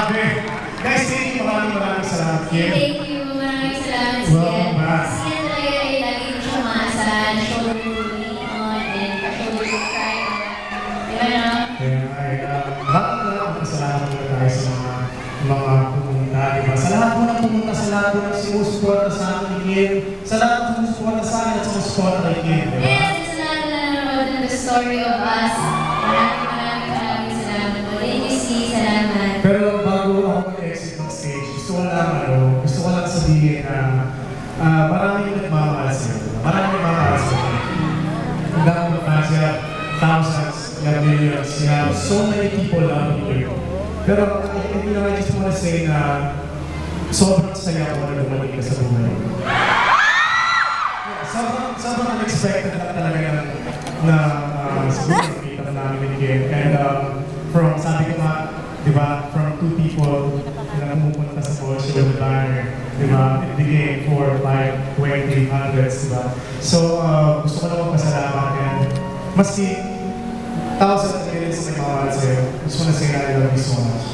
Guys, thank you, maraming salamat. Thank you, maraming salamat. Sian talaga ay lagi ko siya maasahan, shoulder to lean on, and shoulder to cry on. Diba no? Maraming salamat tayo sa mga pumunta, diba? Sa lahat mo na pumunta, sa lahat mo na sumusuporta sa akin, sa lahat mo sumusuporta sa akin at sumusuporta kay Kim, diba? Yes, sa lahat na nanonood ng The Story of Us. Maraming salamat po. Thank you, Steve. Salamat. Pero bago ako mag-exit ng stage, gusto ko lang sabihin na maraming nagmamahal sa'yo. Maraming nagmamahal sa'yo. Ang dami mo fans, you have thousands, you have millions, you have so many people loving you. Pero hindi naman, I just wanna say na sobrang saya ko na dumating ka sa buhay. Sobrang unexpected lang talaga na siguro nakita na namin again. And from, sabi ko nga, diba, from two people na pumupunta sa Bosch with the banner, diba, it became 4, 5, 20, hundreds, diba. So, gusto ko na magpasalamat and maski thousands of millions na nagmamahal sa'yo, gusto ko na say na I love you so much.